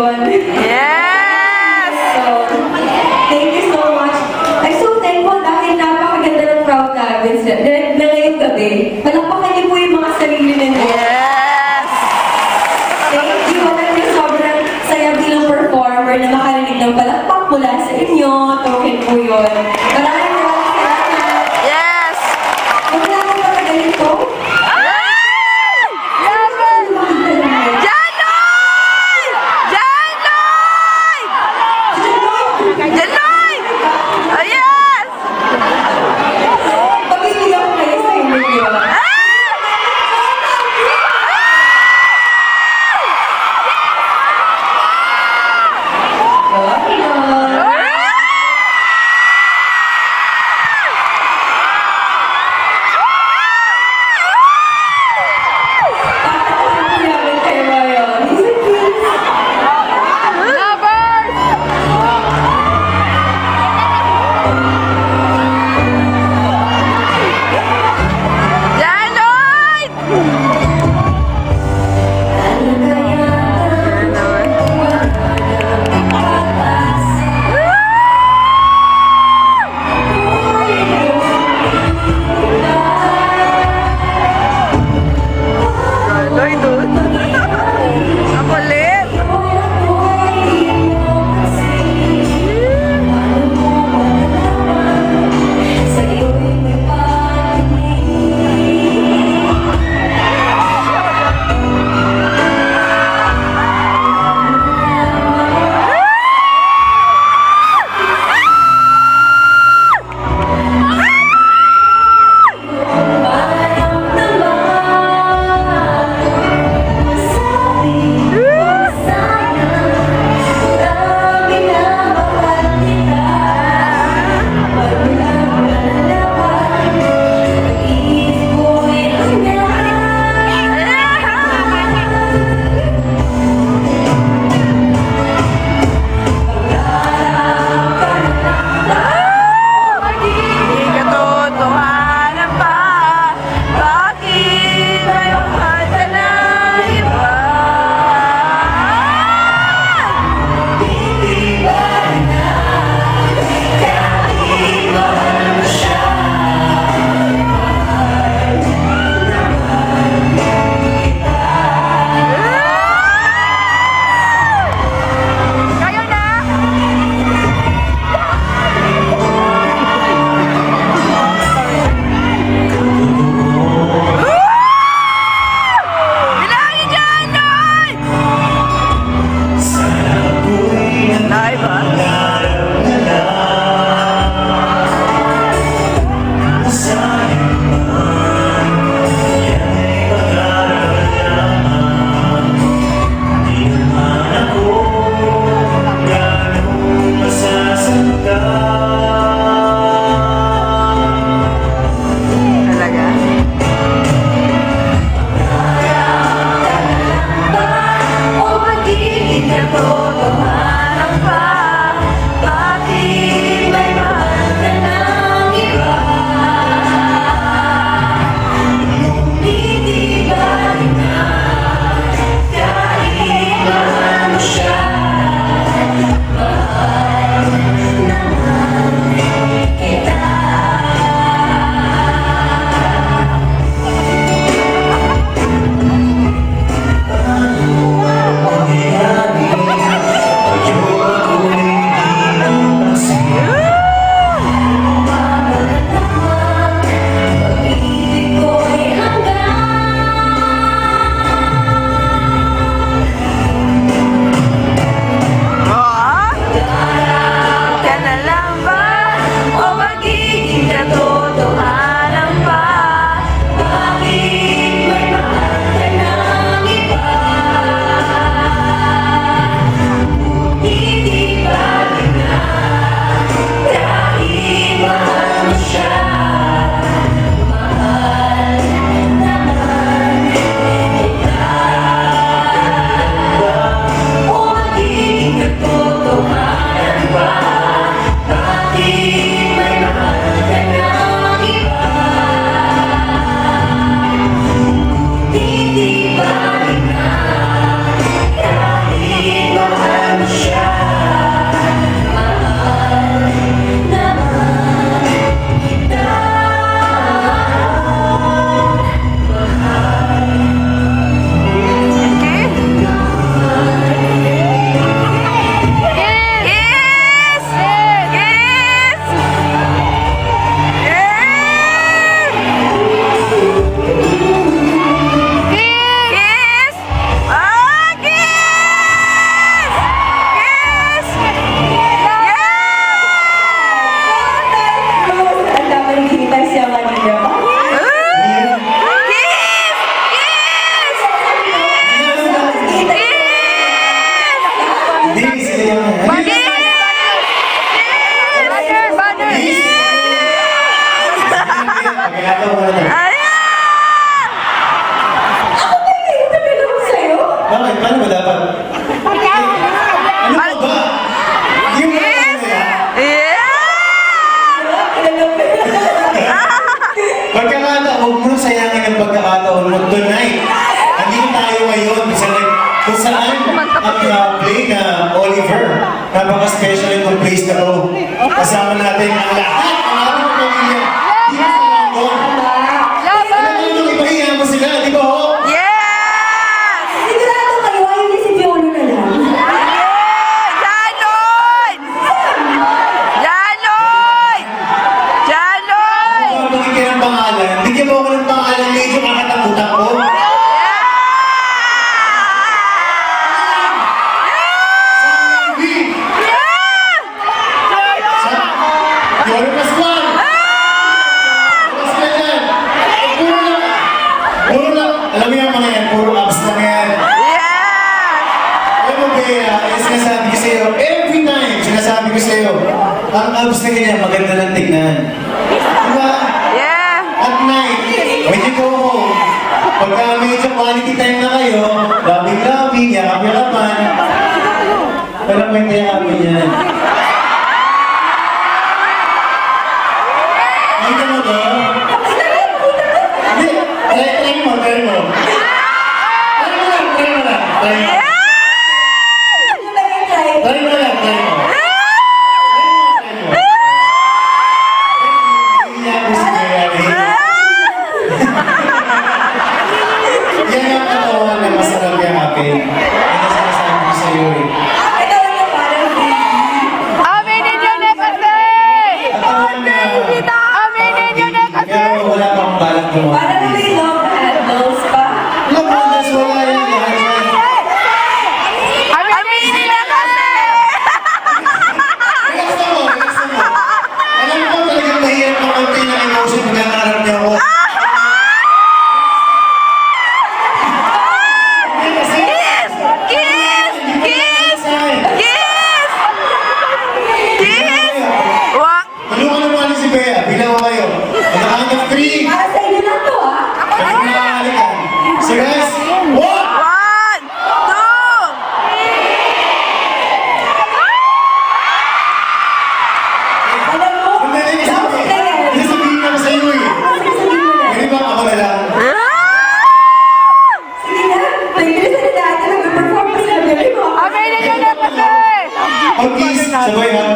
yun. Yes! So, thank you so much. I'm so thankful dahil napakaganda ng crowd namin na ngayong gabi. Palakpakan niyo po yung mga sarili ninyo. Yes! Thank you. Alam niyo, sobrang saya bilang performer na makarinig ng palakpak mula sa inyo. Token po yun. Maraming salamat. Yes! Huwag na akong matagalin to. special yung praise na to. Kasama natin ang lahat ng ating pamilya. Dito sa London. Alam mo yung ipahiya mo sila, di ba ho? Yes! Sigurado kayo, ayaw niya si Fiona na lang. Janoy! Janoy! Janoy! Kung magiging ka ng pangalan, bigyan mo ako ng pangalan medyo kakatakutan ko. Yori Pascual! Pascual yan! Puro lang! Puro lang! Alam mo yan mga yan, puro abs lang yan. Yes! Alam mo kaya, sinasabi ko sa'yo, every time sinasabi ko sa'yo, ang abs na ganyan, maganda lang tignan. Diba? Yeah! At night, when you go home, pagka medyo quality time na kayo, labing-labing, yakap-yakapan, alam mo yung yakapin yan. Nakita mo to? Hindi, try mo. Try mo lang. Try mo lang. Iiyak ko si Gayari. Yan ang katawan na masarap yakapin. Yan ang sinasabi ko sa'yo eh. Ito lang yung parang Aminin nyo na kasi! Katawan na. Aminin nyo na kasi! Pero wala pang balak mo. parang may love handles pa. Look, that's wala yan. Lahat yan. Aminin nyo kasi! Relax na mo. Alam ko talagang mahirap ng konti ng emotion pagkakarap niyo ako. Hindi kasi. Kiss! Kiss! Kiss! Kiss! Wa! Tulungan mo naman si Bea. Bilang ko kayo. On the count of 3. Para sa inyo lang to, ah. Ay, nakakalikan. Serious? 1! 1, 2! Alam mo, Sandali, tapos na yan. Hindi sabihin ko sa iyo eh. Sabihin mo na. Hindi ba ako na lang? Sige na, nag-listen na natin. Nag-perform pa sila. Galing mo. Aminin nyo na kasi! Pag-kiss, sabay ha.